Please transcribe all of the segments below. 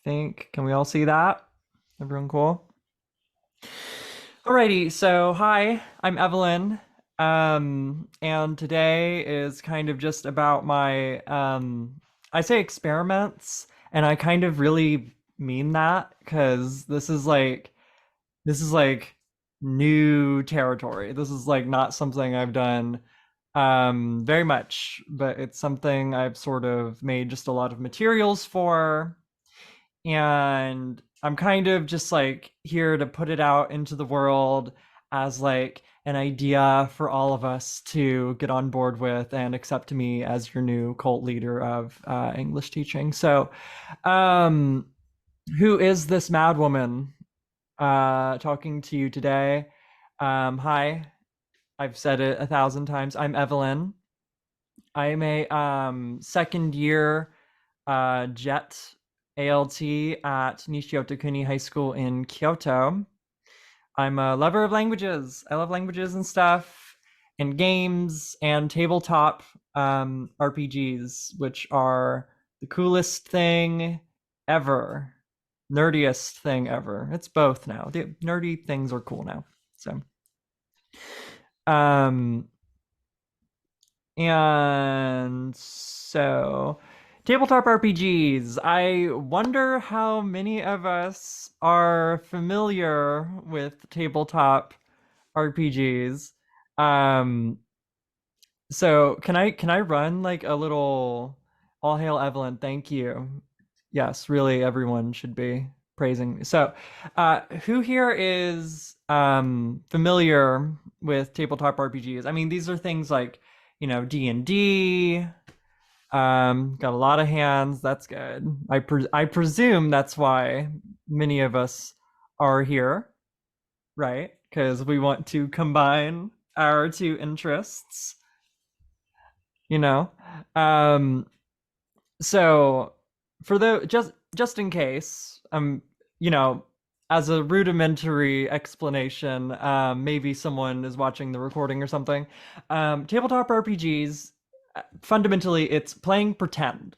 think. Can we all see that? Everyone cool? Alrighty, so hi, I'm Evelyn. And today is kind of just about my I say experiments, and I kind of really mean that because this is like new territory. This is like not something I've done very much, but it's something I've sort of made just a lot of materials for, and I'm kind of just like here to put it out into the world as like an idea for all of us to get on board with and accept me as your new cult leader of English teaching. So, um, who is this mad woman talking to you today? Hi, I've said it 1,000 times. I'm Evelyn. I'm a second year JET ALT at Nishiotakuni High School in Kyoto. I'm a lover of languages. I love languages and stuff, and games and tabletop RPGs, which are the coolest thing ever, nerdiest thing ever. It's both now. The nerdy things are cool now. So, um, and so tabletop RPGs. I wonder how many of us are familiar with tabletop RPGs. Um, so can I run like a little all hail Evelyn, thank you. Yes, really everyone should be praising me. So, who here is familiar with tabletop RPGs? I mean, these are things like, D&D. Got a lot of hands. That's good. I presume that's why many of us are here, right? Because we want to combine our two interests, you know. Um, so for the just in case, you know, as a rudimentary explanation, maybe someone is watching the recording or something. Tabletop RPGs, fundamentally, it's playing pretend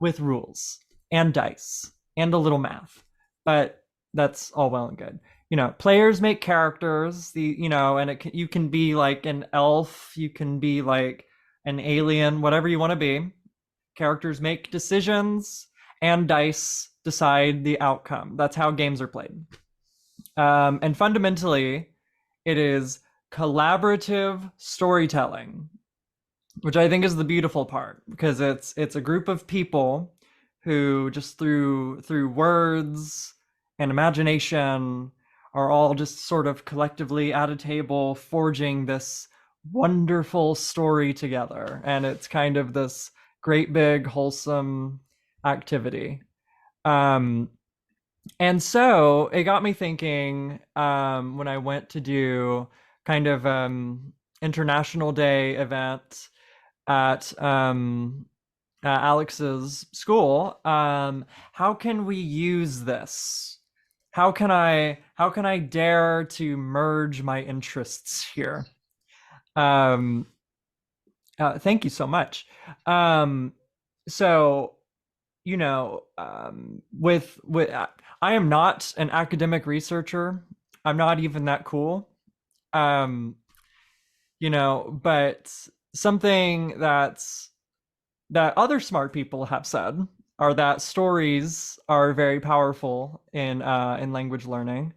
with rules and dice and a little math, but that's all well and good. Players make characters. And you can be like an elf, you can be like an alien, whatever you want to be. Characters make decisions, and dice decide the outcome. That's how games are played. And fundamentally, it is collaborative storytelling, which I think is the beautiful part, because it's a group of people who just through words and imagination are all just sort of collectively at a table forging this wonderful story together, and it's kind of this great big wholesome activity. um and so it got me thinking, when I went to do kind of international day event at Alex's school. How can we use this? How can I dare to merge my interests here? Um, Thank you so much. Um, so with I am not an academic researcher. I'm not even that cool. Um, but something that other smart people have said are that stories are very powerful in language learning.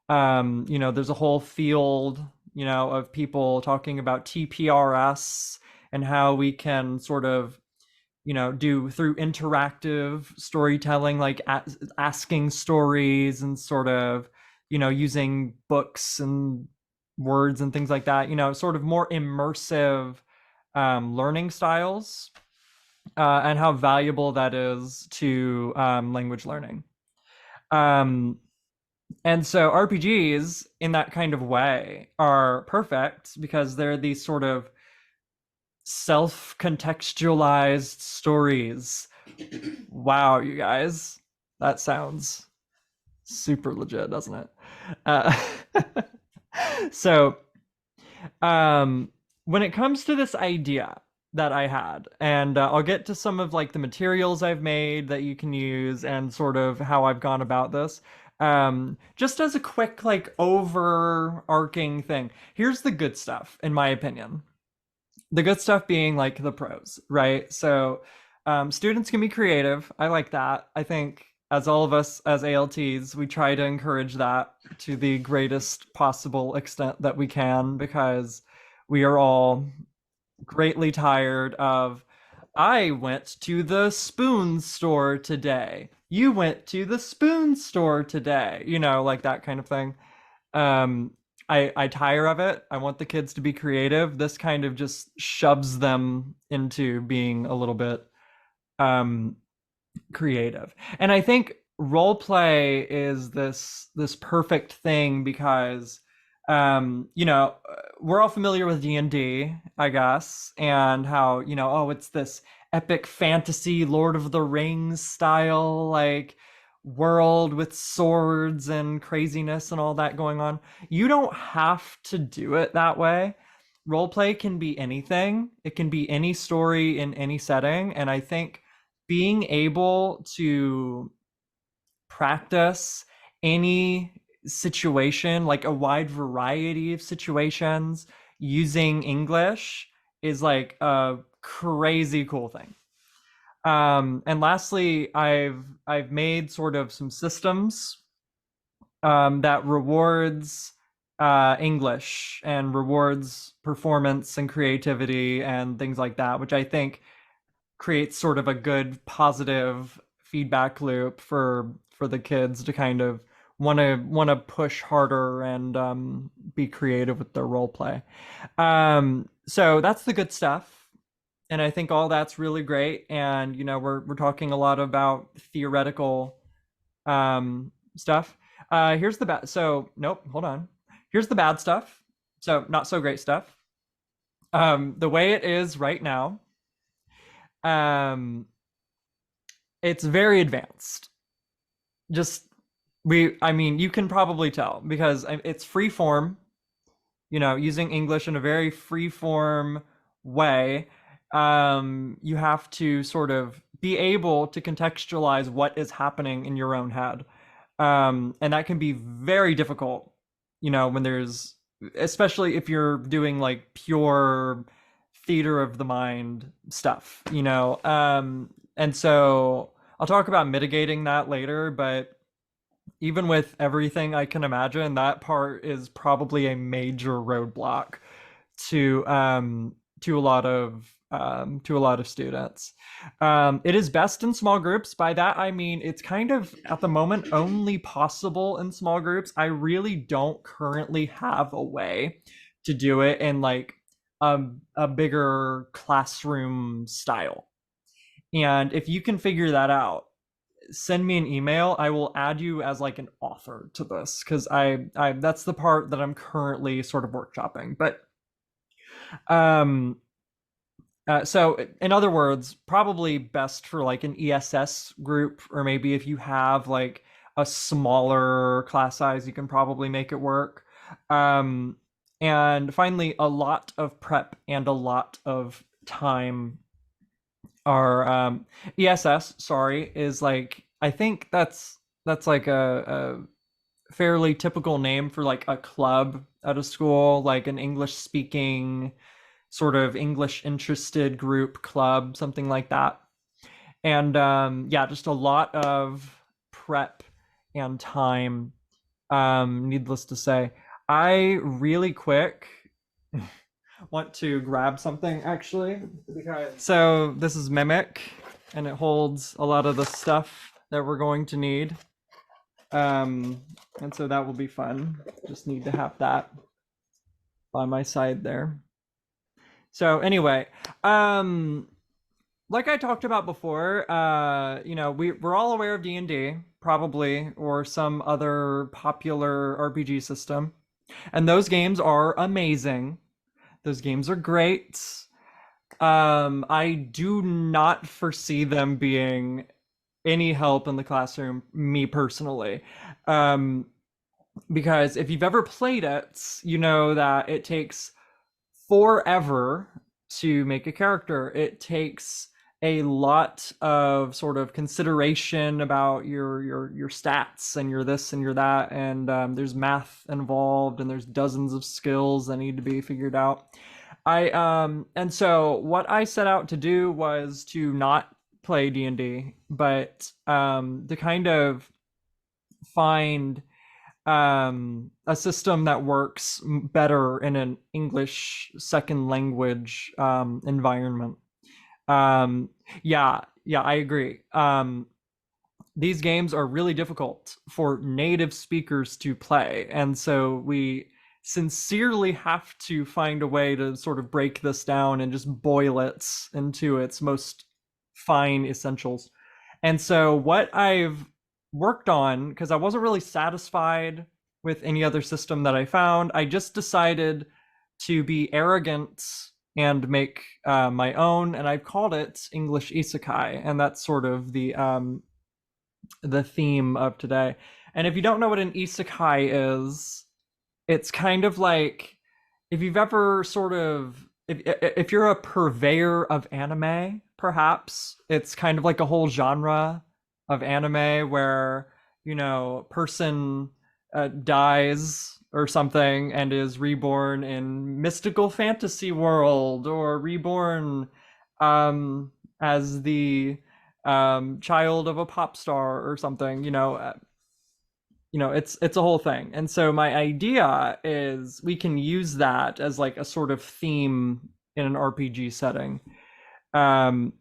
There's a whole field, of people talking about TPRS and how we can sort of, do through interactive storytelling, like asking stories and sort of, using books and words and things like that, sort of more immersive learning styles, and how valuable that is to language learning. Um, and so RPGs, in that kind of way, are perfect because they're these sort of self-contextualized stories. Wow, you guys, that sounds super legit, doesn't it? Uh, so, when it comes to this idea, that I had. And I'll get to some of like the materials I've made that you can use and sort of how I've gone about this. Just as a quick, like, overarching thing, here's the good stuff, in my opinion. The good stuff being like the pros, right? So, students can be creative. I like that. I think as all of us as ALTs, we try to encourage that to the greatest possible extent that we can because we are all greatly tired of, I went to the spoon store today. You went to the spoon store today. Like that kind of thing. Um, I tire of it. I want the kids to be creative. This kind of just shoves them into being a little bit um creative. And I think role play is this perfect thing because we're all familiar with D&D, I guess, and how, oh, it's this epic fantasy Lord of the Rings style, like, world with swords and craziness and all that going on. You don't have to do it that way. Role play can be anything. It can be any story in any setting, and I think being able to practice any situation, like a wide variety of situations using English, is like a crazy cool thing. And lastly, I've made sort of some systems that rewards English and rewards performance and creativity and things like that, which I think creates sort of a good positive feedback loop for the kids to kind of want to push harder and be creative with their role play. So that's the good stuff, and I think all that's really great. And we're talking a lot about theoretical stuff. Here's the bad. So nope, hold on. Here's the bad stuff. So not so great stuff. The way it is right now, um, it's very advanced. Just I mean, you can probably tell because it's free form, using English in a very free form way. You have to sort of be able to contextualize what is happening in your own head. And that can be very difficult, when there's, especially if you're doing like pure theater of the mind stuff, and so I'll talk about mitigating that later, but even with everything I can imagine, that part is probably a major roadblock to a lot of students. It is best in small groups. By that I mean it's kind of at the moment only possible in small groups. I really don't currently have a way to do it in like a bigger classroom style. And if you can figure that out, send me an email. I will add you as like an author to this because I that's the part that I'm currently sort of workshopping. But um so in other words, probably best for like an ESS group, or maybe if you have like a smaller class size, you can probably make it work. Um and finally, a lot of prep and a lot of time are ESS, sorry, is like, I think that's like a fairly typical name for like a club at a school, like an English speaking sort of English interested group club, something like that. And yeah, just a lot of prep and time, needless to say. I really quick want to grab something actually, because so this is Mimic, and it holds a lot of the stuff that we're going to need. And so that will be fun. Just need to have that by my side there. So anyway, like I talked about before, we're all aware of D&D, probably, or some other popular RPG system. And those games are amazing. Those games are great. I do not foresee them being any help in the classroom, me personally. Because if you've ever played it, you know that it takes forever to make a character. It takes a lot of sort of consideration about your stats and your this and your that, and there's math involved, and there's dozens of skills that need to be figured out. And so what I set out to do was to not play D&D, but to kind of find a system that works better in an English second language environment. Um, yeah, I agree. These games are really difficult for native speakers to play, and so we sincerely have to find a way to sort of break this down and just boil it into its most fine essentials. And so what I've worked on, because I wasn't really satisfied with any other system that I found, I just decided to be arrogant and make my own, and I've called it English Isekai, and that's sort of the theme of today. And if you don't know what an isekai is, it's kind of like if you've ever sort of if you're a purveyor of anime, perhaps it's kind of like a whole genre of anime where person dies or something and is reborn in mystical fantasy world, or reborn as the child of a pop star or something. It's a whole thing. And so my idea is we can use that as like a sort of theme in an RPG setting. Um,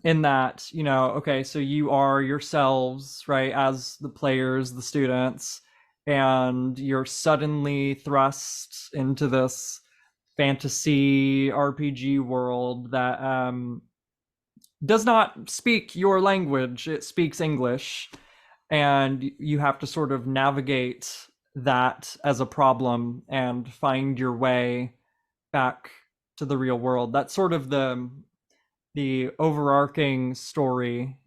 in that, okay, so you are yourselves, right, as the players, the students, and you're suddenly thrust into this fantasy RPG world that does not speak your language, it speaks English, and you have to sort of navigate that as a problem and find your way back to the real world. That's sort of the overarching story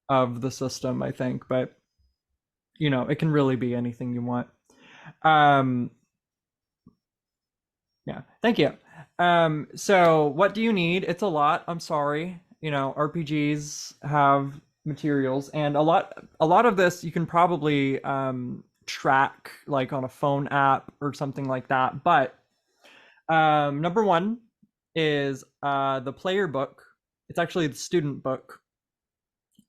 of the system, I think, but it can really be anything you want. um yeah, thank you. So what do you need? It's a lot, I'm sorry. RPGs have materials, and a lot of this you can probably track like on a phone app or something like that. But number one is the player book. It's actually the student book,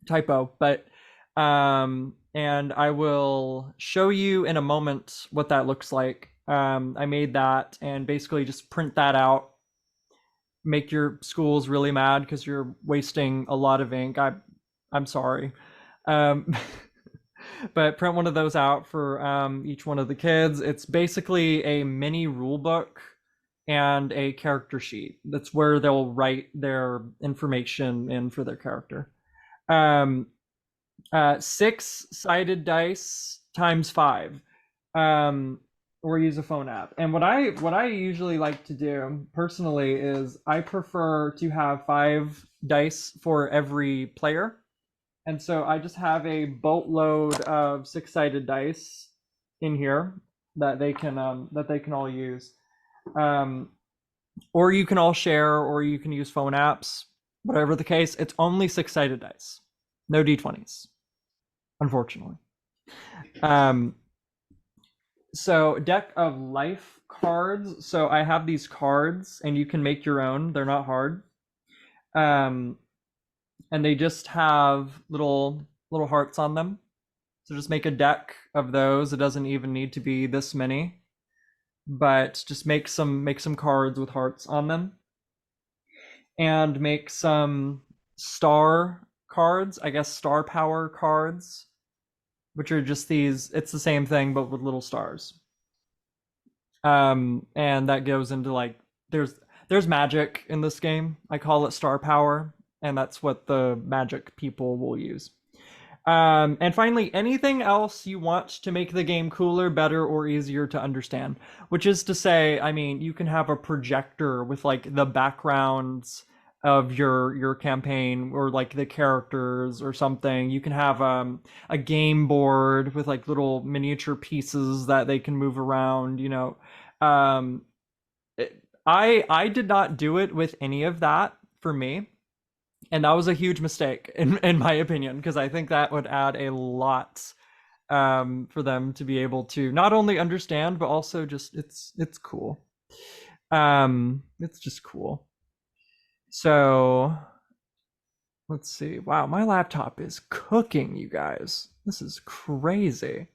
typo, but and I will show you in a moment what that looks like. I made that and basically just print that out, make your schools really mad because you're wasting a lot of ink. I'm sorry. Um, but print one of those out for each one of the kids. It's basically a mini rule book and a character sheet. That's where they'll write their information in for their character. Um, 6-sided dice times 5. Or use a phone app. And what I usually like to do personally is I prefer to have 5 dice for every player. And so I just have a boatload of 6-sided dice in here that they can all use. Or you can all share, or you can use phone apps. Whatever the case, it's only 6-sided dice. No d20s, unfortunately. So deck of life cards. So I have these cards, and you can make your own. They're not hard. And they just have little hearts on them. So just make a deck of those. It doesn't even need to be this many, but just make some cards with hearts on them, and make some star cards, I guess star power cards, which are just these. It's the same thing but with little stars. And that goes into like there's magic in this game. I call it star power, and that's what the magic people will use. And finally, anything else you want to make the game cooler, better, or easier to understand. Which is to say, I mean, you can have a projector with like the backgrounds of your campaign, or like the characters or something. You can have a game board with like little miniature pieces that they can move around. Um, I did not do it with any of that for me, and that was a huge mistake in my opinion, because I think that would add a lot for them to be able to not only understand but also just it's cool. It's just cool. So let's see. Wow, my laptop is cooking, you guys. This is crazy.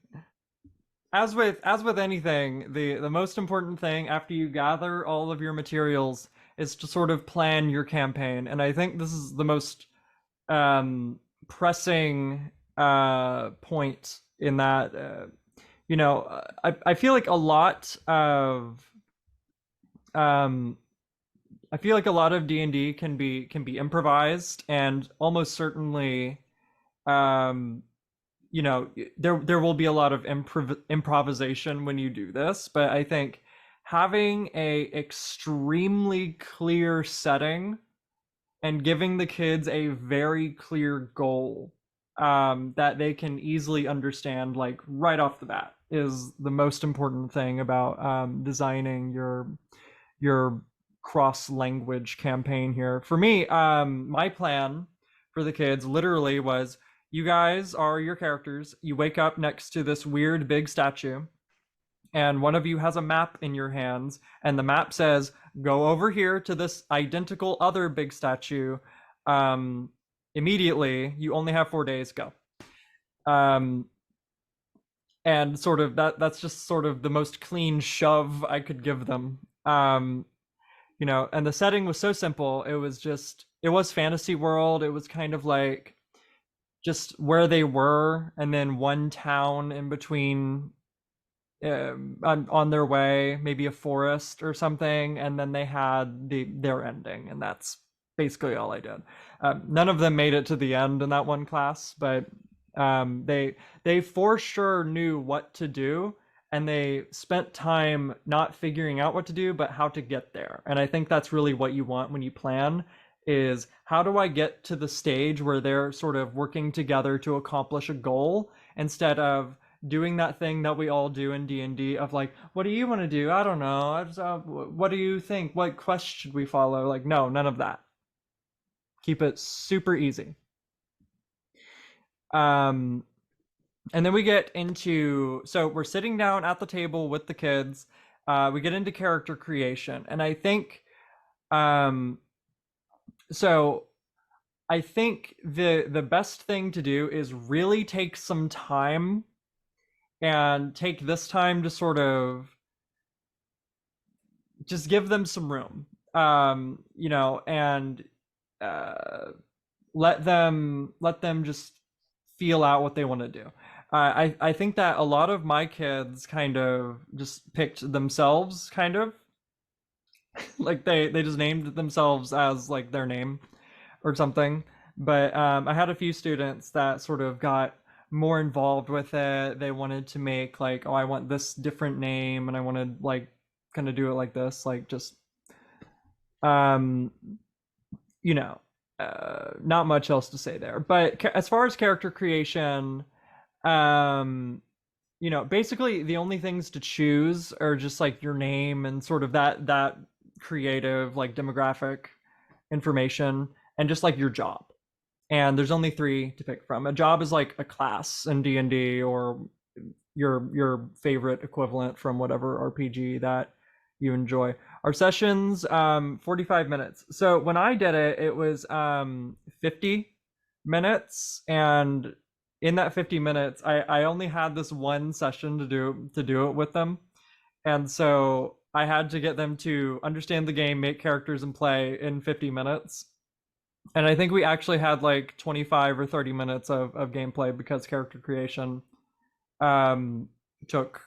As with anything, the most important thing after you gather all of your materials is to sort of plan your campaign. And I think this is the most um pressing point in that I feel like a lot of um I feel like a lot of D&D can be improvised, and almost certainly um there will be a lot of improvisation when you do this, but I think having a extremely clear setting and giving the kids a very clear goal that they can easily understand, like right off the bat, is the most important thing about designing your cross language campaign here. For me, my plan for the kids literally was, you guys are your characters. You wake up next to this weird big statue, and one of you has a map in your hands, and the map says, go over here to this identical other big statue um, immediately. You only have 4 days, go. Um, and sort of that's just sort of the most clean shove I could give them. And the setting was so simple. It was fantasy world. It was kind of like just where they were, and then one town in between on their way, maybe a forest or something, and then they had their ending, and that's basically all I did. None of them made it to the end in that one class, but they for sure knew what to do, and they spent time not figuring out what to do, but how to get there. And I think that's really what you want when you plan, is how do I get to the stage where they're sort of working together to accomplish a goal, instead of doing that thing that we all do in D&D of like, what do you want to do? I don't know. What do you think? What quest should we follow? Like, no, none of that. Keep it super easy. Um, and then we get into, so we're sitting down at the table with the kids. We get into character creation, and um, so I think the best thing to do is really take some time, and take this time to sort of just give them some room, and uh, let them just feel out what they want to do. I think that a lot of my kids kind of just picked themselves, kind of like they just named themselves as like their name or something. But I had a few students that sort of got more involved with it. They wanted to make like, oh, I want this different name, and I want to like kind of do it like this, like just um, you know, not much else to say there. But as far as character creation, um, basically the only things to choose are just like your name and sort of that creative like demographic information, and just like your job. And there's only three to pick from. A job is like a class in D&D, or your favorite equivalent from whatever RPG that you enjoy. Our sessions 45 minutes. So when I did it, it was 50 minutes, and in that 50 minutes I only had this one session to do it with them. And so I had to get them to understand the game, make characters, and play in 50 minutes. And I think we actually had like 25 or 30 minutes of gameplay, because character creation um, took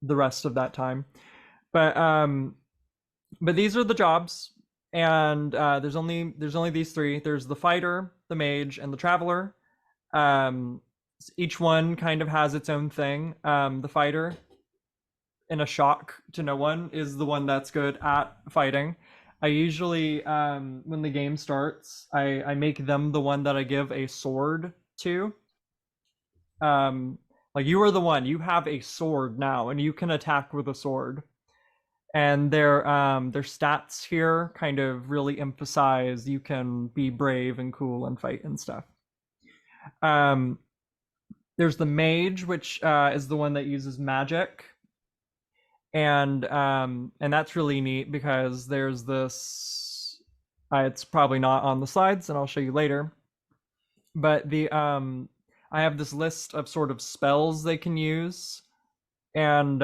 the rest of that time. But these are the jobs, and there's only these three. There's the fighter, the mage, and the traveler. Um, each one kind of has its own thing. The fighter, in a shock to no one, is the one that's good at fighting. I usually, when the game starts, I make them the one that I give a sword to. Um, like, you are the one, you have a sword now, and you can attack with a sword. and their stats here kind of really emphasize you can be brave and cool and fight and stuff. Um, there's the mage, which is the one that uses magic, and that's really neat because there's this. It's probably not on the slides, and I'll show you later. But I have this list of sort of spells they can use, and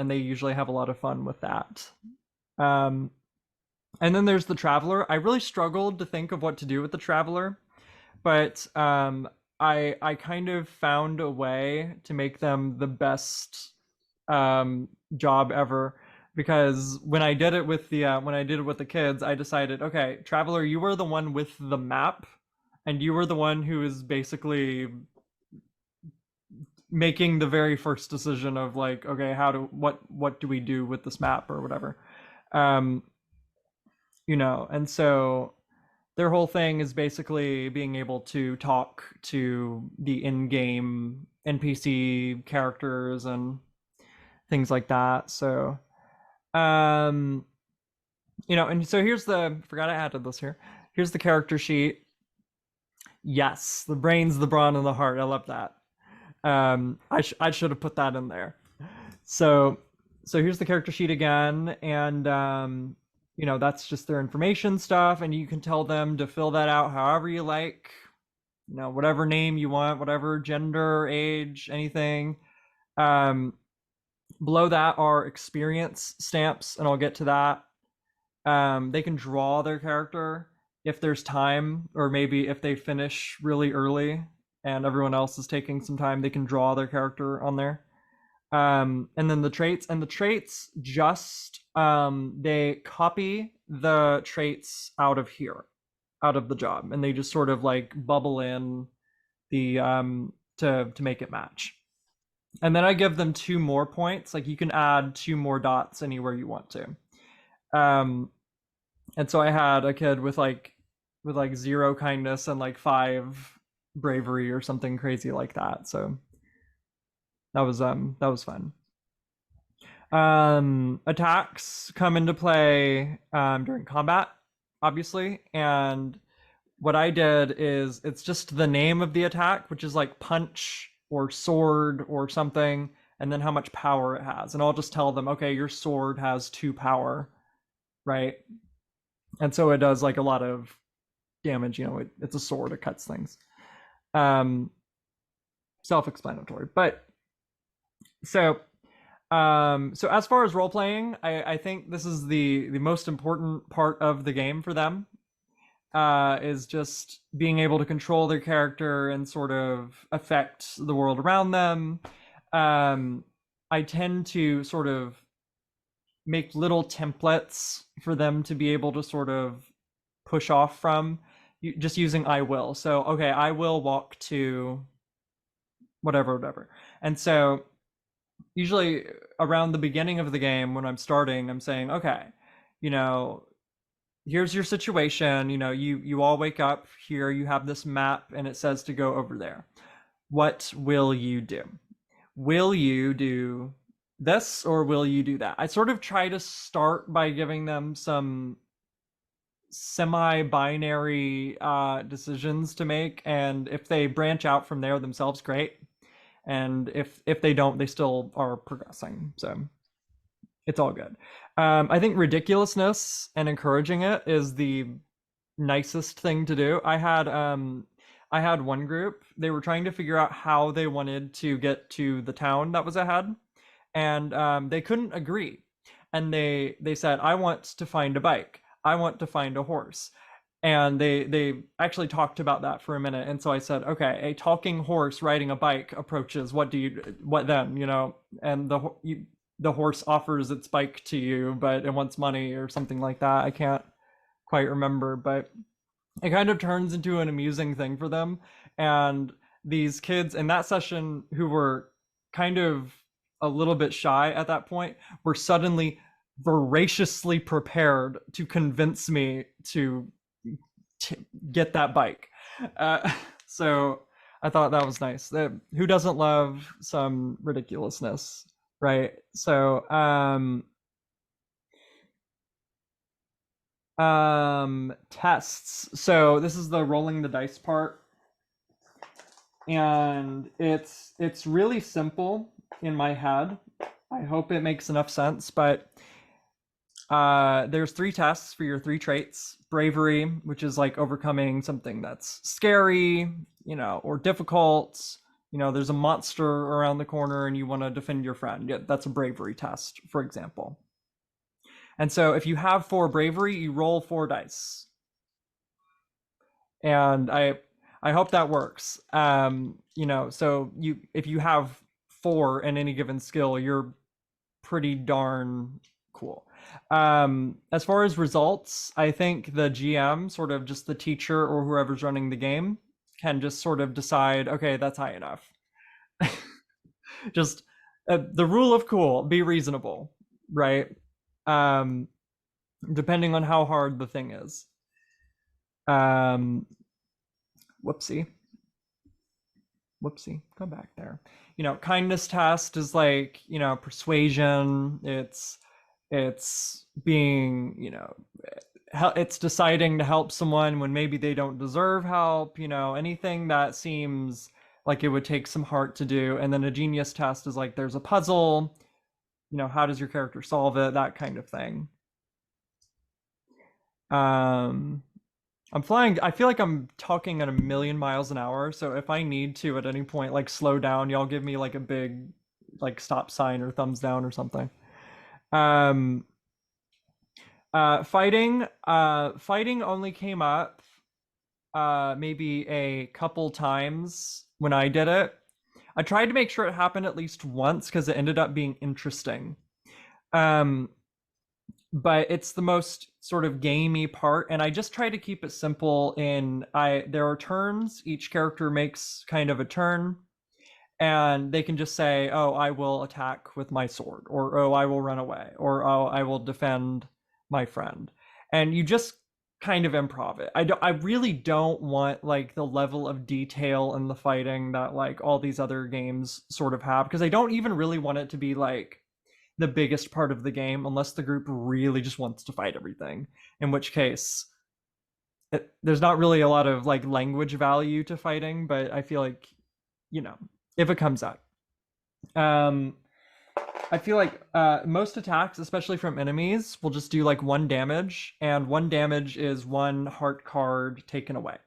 they usually have a lot of fun with that. Um, and then there's the traveler. I really struggled to think of what to do with the traveler, but I kind of found a way to make them the best job ever, because when I did it with the kids, I decided, okay, traveler, you were the one with the map, and you were the one who is basically making the very first decision of like, okay, what do we do with this map or whatever. um and so their whole thing is basically being able to talk to the in-game NPC characters and things like that. So um and so here's the forgot I added this here. Here's the character sheet. Yes, the brains, the brawn, and the heart. I love that. I should have put that in there. So here's the character sheet again, and that's just their information stuff, and you can tell them to fill that out however you like. Whatever name you want, whatever gender, age, anything. Below that are experience stamps, and I'll get to that. They can draw their character if there's time, or maybe if they finish really early and everyone else is taking some time, they can draw their character on there. And then the traits just they copy the traits out of here, out of the job, and they just sort of like bubble in the to make it match. And then I give them 2 more points. Like, you can add 2 more dots anywhere you want to. And so I had a kid with like 0 kindness and like 5 bravery or something crazy like that. So that was fun. Attacks come into play during combat, obviously, and what I did is it's just the name of the attack, which is like punch or sword or something, and then how much power it has. And I'll just tell them, okay, your sword has 2 power, right? And so it does like a lot of damage. It's a sword, it cuts things. Self-explanatory. But so as far as role playing, I think this is the most important part of the game for them, is just being able to control their character and sort of affect the world around them. I tend to sort of make little templates for them to be able to sort of push off from, just using I will. So, okay, I will walk to whatever. And so usually around the beginning of the game, when I'm starting, I'm saying, okay, here's your situation. You all wake up here, you have this map and it says to go over there. What will you do? Will you do this or will you do that? I sort of try to start by giving them some semi-binary decisions to make, and if they branch out from there themselves, great. And if they don't, they still are progressing. So it's all good. I think ridiculousness and encouraging it is the nicest thing to do. I had one group, they were trying to figure out how they wanted to get to the town that was ahead, and they couldn't agree. And they said, I want to find a bike, I want to find a horse. And they actually talked about that for a minute. And so I said, okay, a talking horse riding a bike approaches, what then? And the horse offers its bike to you, but it wants money or something like that. I can't quite remember, but it kind of turns into an amusing thing for them. And these kids in that session, who were kind of a little bit shy at that point, were suddenly voraciously prepared to convince me to get that bike. So I thought that was nice. Who doesn't love some ridiculousness, right? So Tests. So this is the rolling the dice part, and it's really simple in my head. I hope it makes enough sense, but there's 3 tests for your 3 traits. Bravery, which is like overcoming something that's scary, or difficult. There's a monster around the corner and you want to defend your friend. Yeah, that's a bravery test, for example. And so if you have 4 bravery, you roll 4 dice. And I hope that works. So if you have 4 in any given skill, you're pretty darn cool. As far as results, I think the GM, sort of just the teacher or whoever's running the game, can just sort of decide, okay, that's high enough. Just the rule of cool, be reasonable, right? Um, Depending on how hard the thing is. Whoopsie. Come back there. Kindness test is like, persuasion. It's being, it's deciding to help someone when maybe they don't deserve help, anything that seems like it would take some heart to do. And then a genius test is like, there's a puzzle, how does your character solve it, that kind of thing. I'm flying. I feel like I'm talking at 1,000,000 miles an hour. So if I need to at any point, like slow down, y'all give me like a big, like stop sign or thumbs down or something. Um, fighting only came up maybe a couple times when I did it. I tried to make sure it happened at least once because it ended up being interesting. But it's the most sort of gamey part, and I just try to keep it simple. There are turns. Each character makes kind of a turn, and they can just say, "Oh, I will attack with my sword," or "Oh, I will run away," or "Oh, I will defend my friend," and you just kind of improv it. I really don't want like the level of detail in the fighting that like all these other games sort of have, because I don't even really want it to be like the biggest part of the game unless the group really just wants to fight everything, in which case there's not really a lot of like language value to fighting. But I feel like, if it comes out, um I feel like most attacks, especially from enemies, will just do like 1 damage, and 1 damage is 1 heart card taken away.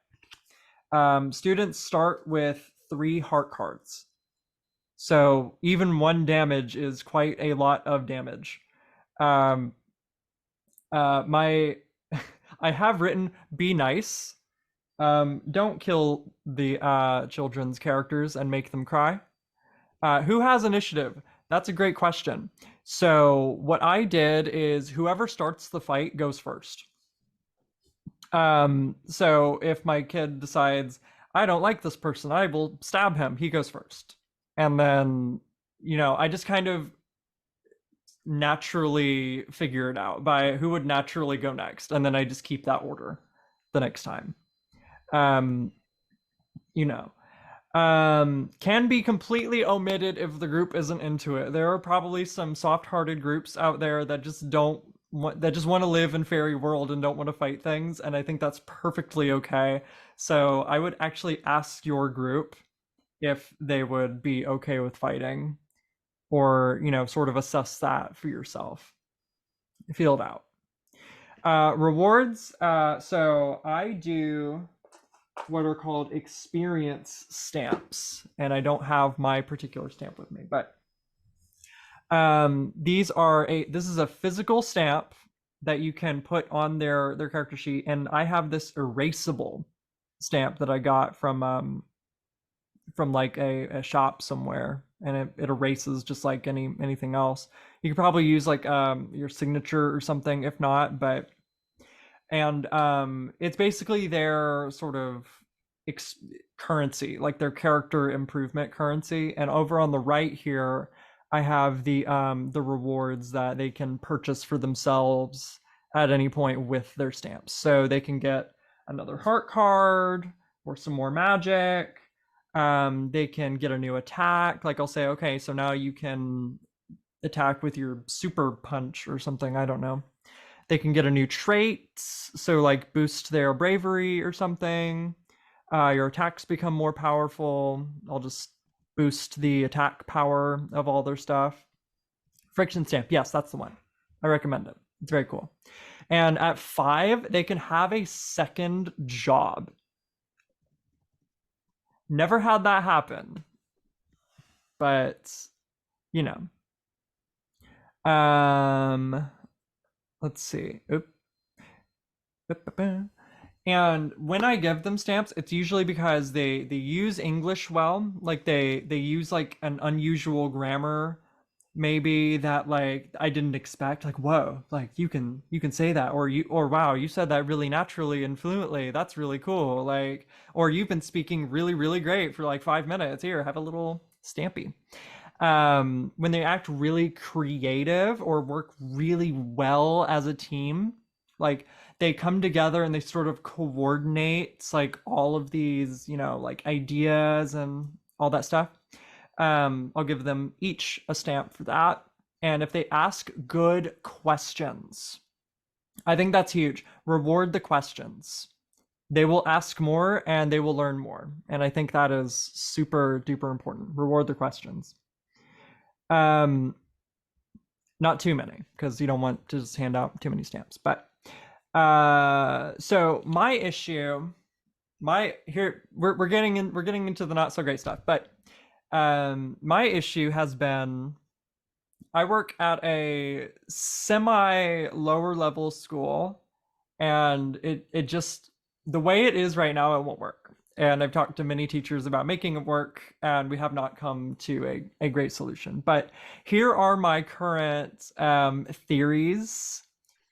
Students start with 3 heart cards, so even 1 damage is quite a lot of damage. Um, my I have written, be nice. Don't kill the children's characters and make them cry. Who has initiative? That's a great question. So what I did is whoever starts the fight goes first. So if my kid decides, I don't like this person, I will stab him, he goes first. And then, I just kind of naturally figure it out by who would naturally go next. And then I just keep that order the next time. Um, you know, can be completely omitted if the group isn't into it. There are probably some soft-hearted groups out there that just want to live in fairy world and don't want to fight things, and I think that's perfectly okay. So I would actually ask your group if they would be okay with fighting, or sort of assess that for yourself. Feel it out. Rewards. So I do what are called experience stamps, and I don't have my particular stamp with me, but this is a physical stamp that you can put on their character sheet, and I have this erasable stamp that I got from like a shop somewhere, and it erases just like anything else. You could probably use like your signature or something if not, but it's basically their sort of currency, like their character improvement currency. And over on the right here, I have the rewards that they can purchase for themselves at any point with their stamps. So they can get another heart card or some more magic. They can get a new attack. Like I'll say, okay, so now you can attack with your super punch or something. I don't know. They can get a new trait, so like boost their bravery or something. Your attacks become more powerful. I'll just boost the attack power of all their stuff. Friction stamp, yes, that's the one. I recommend it. It's very cool. And at 5, they can have a second job. Never had that happen, but you know. Let's see. Oop. And when I give them stamps, it's usually because they use English well. Like they use like an unusual grammar, maybe that like I didn't expect. Like, whoa, like you can say that, or wow, you said that really naturally and fluently. That's really cool. Like, or you've been speaking really, really great for like 5 minutes. Here, have a little stampy. When they act really creative or work really well as a team, like they come together and they sort of coordinate like all of these, like ideas and all that stuff. I'll give them each a stamp for that. And if they ask good questions, I think that's huge. Reward the questions. They will ask more and they will learn more. And I think that is super duper important. Reward the questions. Not too many, because you don't want to just hand out too many stamps. But so my issue, we're getting into the not so great stuff. But my issue has been, I work at a semi lower level school, and it just, the way it is right now, it won't work. And I've talked to many teachers about making it work, and we have not come to a great solution. But here are my current theories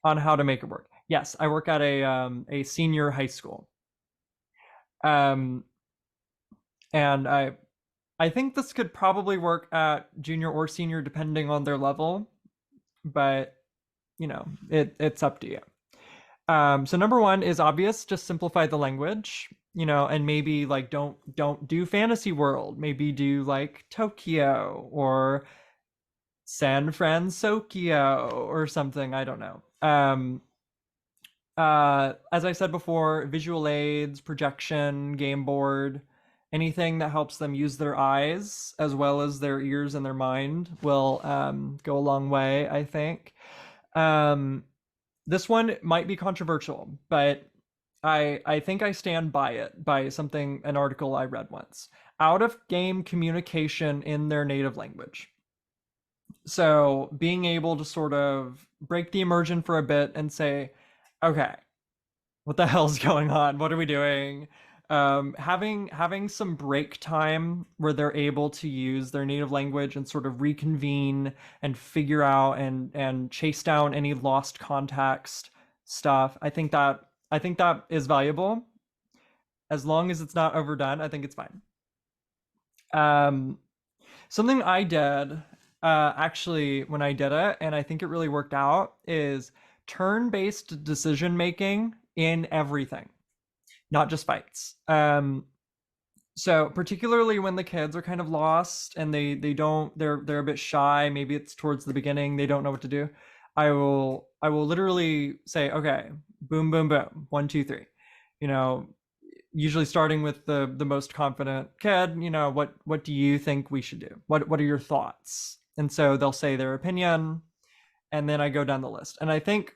on how to make it work. Yes, I work at a senior high school. And I think this could probably work at junior or senior, depending on their level. But, it's up to you. So number 1 is obvious, just simplify the language, and maybe like don't do fantasy world, maybe do like Tokyo or San Francisco or something, I don't know. As I said before, visual aids, projection, game board, anything that helps them use their eyes as well as their ears and their mind will go a long way, I think. This one might be controversial, but I think I stand by it, by an article I read once. Out of game communication in their native language. So being able to sort of break the immersion for a bit and say, okay, what the hell's going on? What are we doing? Having some break time where they're able to use their native language and sort of reconvene and figure out and chase down any lost context stuff. I think that is valuable. As long as it's not overdone, I think it's fine. Something I did actually when I did it, and I think it really worked out, is turn-based decision making in everything, not just fights. So particularly when the kids are kind of lost and they're a bit shy, maybe it's towards the beginning, they don't know what to do. I will literally say, okay, boom, boom, boom, 1, 2, 3. Usually starting with the most confident kid, what do you think we should do? What are your thoughts? And so they'll say their opinion, and then I go down the list. And I think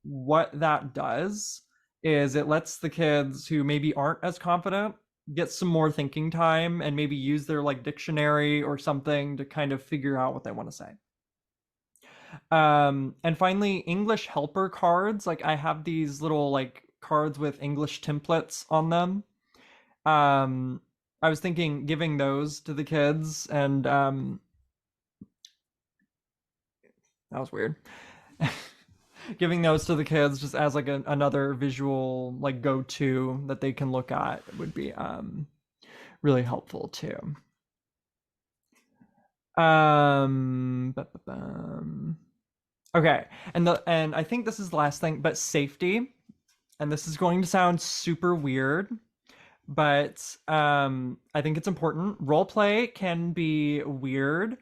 what that does is it lets the kids who maybe aren't as confident get some more thinking time and maybe use their like dictionary or something to kind of figure out what they want to say. And finally, English helper cards. Like I have these little like cards with English templates on them. I was thinking giving those to the kids, and that was weird. Giving those to the kids just as like another visual like go-to that they can look at would be really helpful too. Okay, and I think this is the last thing, but safety. And this is going to sound super weird, but I think it's important. Role play can be weird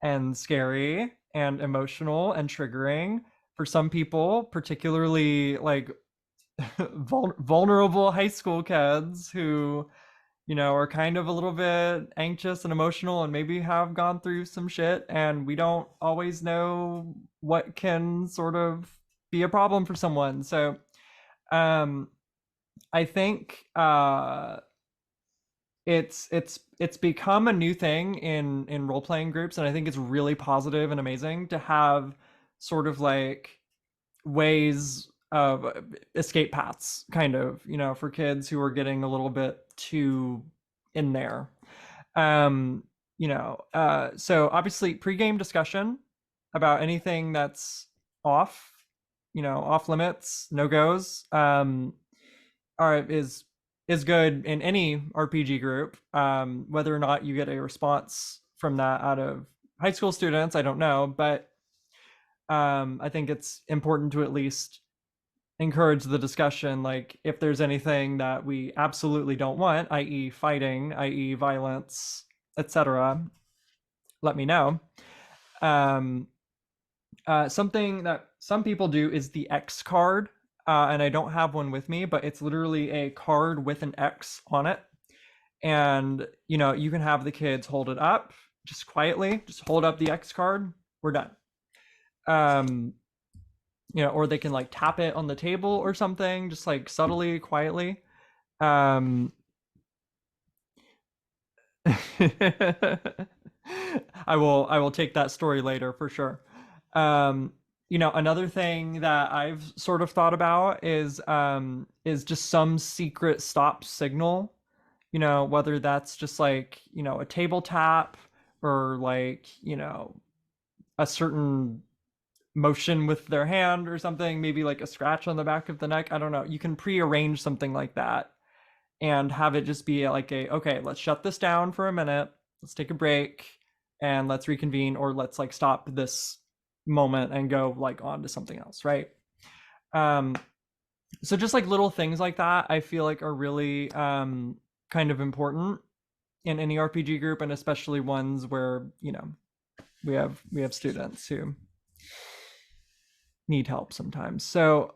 and scary and emotional and triggering, for some people, particularly like vulnerable high school kids who, are kind of a little bit anxious and emotional and maybe have gone through some shit, and we don't always know what can sort of be a problem for someone. So um I think it's become a new thing in role playing groups, and I think it's really positive and amazing to have sort of like ways of escape paths, kind of, for kids who are getting a little bit too in there. So obviously pregame discussion about anything that's off, off limits, no goes, are is good in any RPG group. Whether or not you get a response from that out of high school students, I don't know, but I think it's important to at least encourage the discussion. Like, if there's anything that we absolutely don't want, i.e. fighting, i.e. violence, etc., let me know. Something that some people do is the X card, and I don't have one with me, but it's literally a card with an X on it. And, you can have the kids hold it up just quietly, just hold up the X card, we're done. Or they can like tap it on the table or something, just like subtly, quietly. I will take that story later for sure. Another thing that I've sort of thought about is just some secret stop signal, whether that's just like, a table tap, or like, a certain motion with their hand or something, maybe like a scratch on the back of the neck. I don't know. You can prearrange something like that and have it just be like okay, let's shut this down for a minute. Let's take a break and let's reconvene, or let's like stop this moment and go like on to something else, right? So just like little things like that, I feel like are really kind of important in any RPG group, and especially ones where, we have students who need help sometimes. So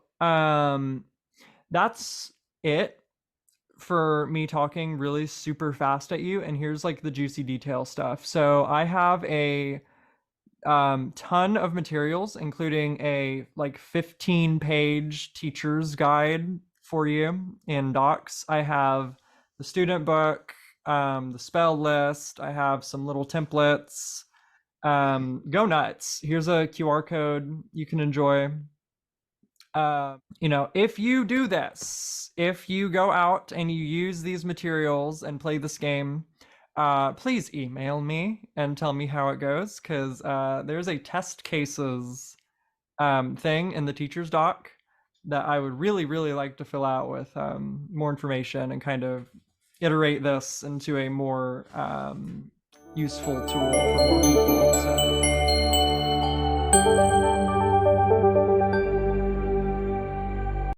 that's it for me talking really super fast at you, and here's like the juicy detail stuff. So I have a ton of materials, including a like 15-page teacher's guide for you in docs. I have the student book, the spell list. I have some little templates. Go nuts. Here's a QR code you can enjoy. If you do this, if you go out and you use these materials and play this game, please email me and tell me how it goes, because there's a test cases thing in the teacher's doc that I would really, really like to fill out with more information and kind of iterate this into a more useful tool for more people. So